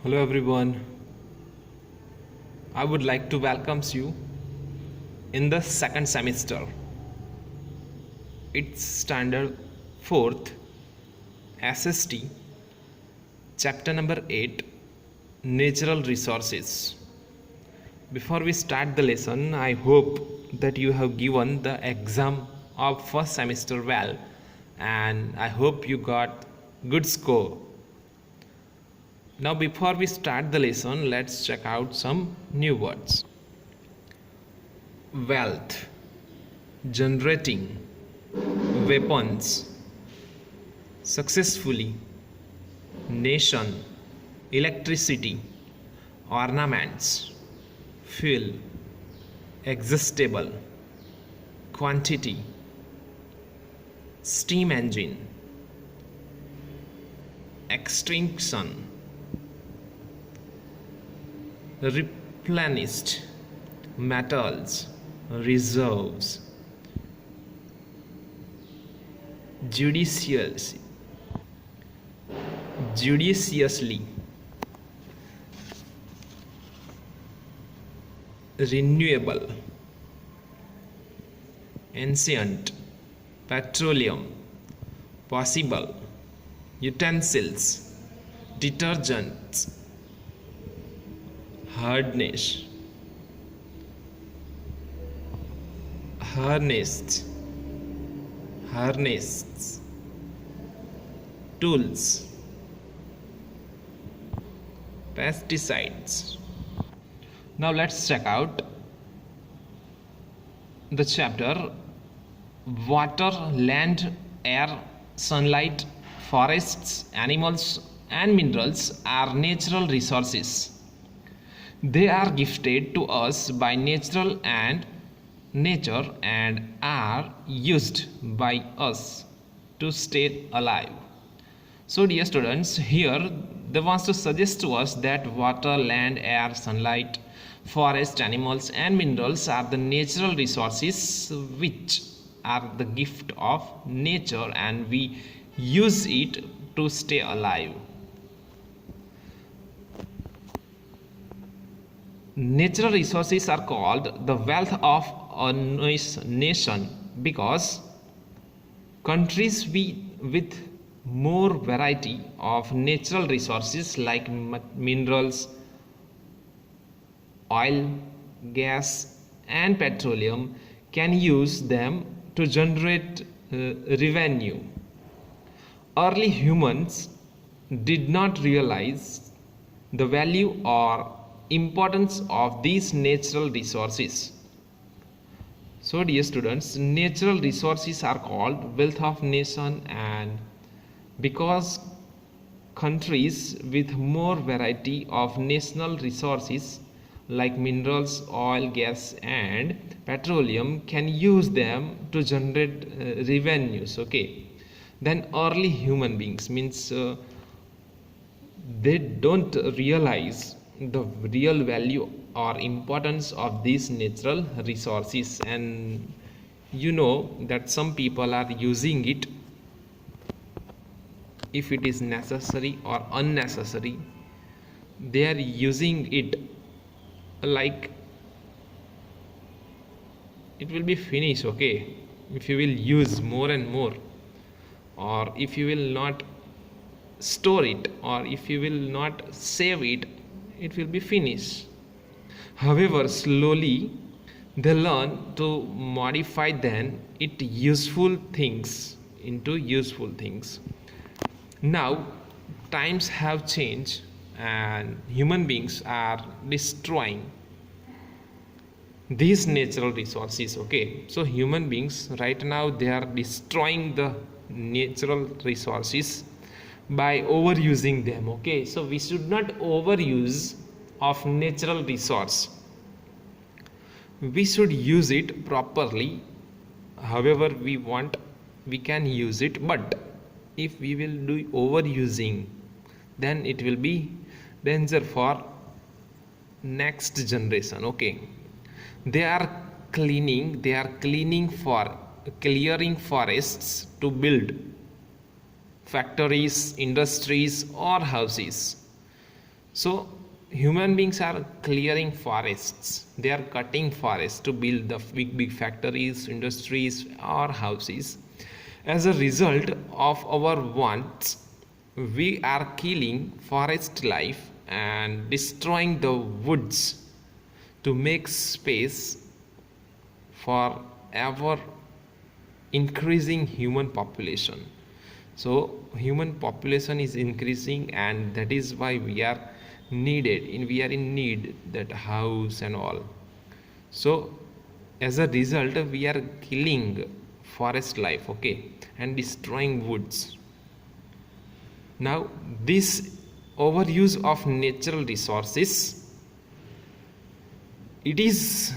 Hello everyone. I would like to welcome you in the second semester. It's standard 4th SST chapter number 8 Natural Resources. Before we start the lesson, I hope that you have given the exam of first semester well, and I hope you got good score. Now before we start the lesson, let's check out some new words. Wealth, generating, weapons, successfully, nation, electricity, ornaments, fuel, existable, quantity, steam engine, extinction, replenished, metals, reserves, judiciously, renewable, ancient, petroleum, possible, utensils, detergents, hardness, harnessed, tools, pesticides. Now let's check out the chapter water, land, air, sunlight, forests, animals, and minerals are natural resources. They are gifted to us by nature and are used by us to stay alive. So dear students, here they want to suggest to us that water, land, air, sunlight, forest, animals and minerals are the natural resources which are the gift of nature and we use it to stay alive. Natural resources are called the wealth of a nation because countries with more variety of natural resources like minerals, oil, gas and petroleum can use them to generate revenue. Early humans did not realize the value or importance of these natural resources. So dear students, natural resources are called wealth of nation and because countries with more variety of national resources like minerals, oil, gas and petroleum can use them to generate revenues. Okay, then early human beings means they don't realize the real value or importance of these natural resources, and you know that some people are using it if it is necessary or unnecessary. They are using it like it will be finished. Okay, if you will use more and more, or if you will not store it, or if you will not save it, it will be finished. However, slowly they learn to modify then it useful things into useful things. Now times have changed and human beings are destroying these natural resources. Okay, so human beings right now they are destroying the natural resources by overusing them. Okay, so we should not overuse of natural resource, we should use it properly. However we want, we can use it, but if we will do overusing, then it will be danger for next generation. Okay, they are cleaning for clearing forests to build factories, industries or houses. So human beings are clearing forests, they are cutting forests to build the big factories, industries or houses. As a result of our wants, we are killing forest life and destroying the woods to make space for ever increasing human population. So human population is increasing, and that is why we are we are in need that house and all. So as a result we are killing forest life, okay, and destroying woods. Now this overuse of natural resources, it is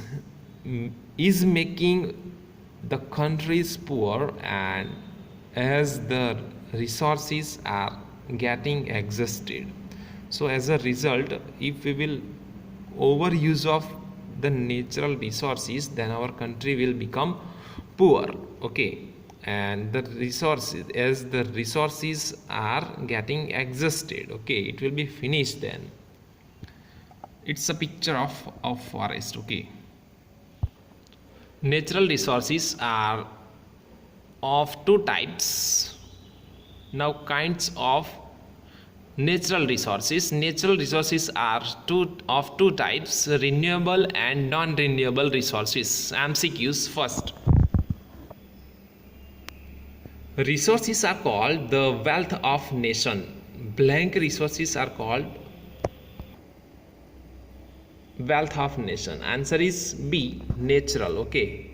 making the countries poor, and as the resources are getting exhausted. So as a result, if we will overuse of the natural resources, then our country will become poor, okay. And the resources, as the resources are getting exhausted, okay, it will be finished. Then it's a picture of forest, okay. Natural resources are of two types. Now kinds of natural resources are of two types: renewable and non-renewable resources. MCQs first. Resources are called the wealth of nation. Blank resources are called wealth of nation. Answer is B, natural, okay.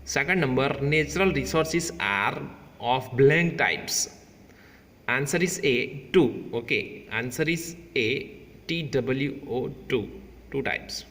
Second number, natural resources are of blank types. Answer is A, two, okay. Answer is A, TWO, two types.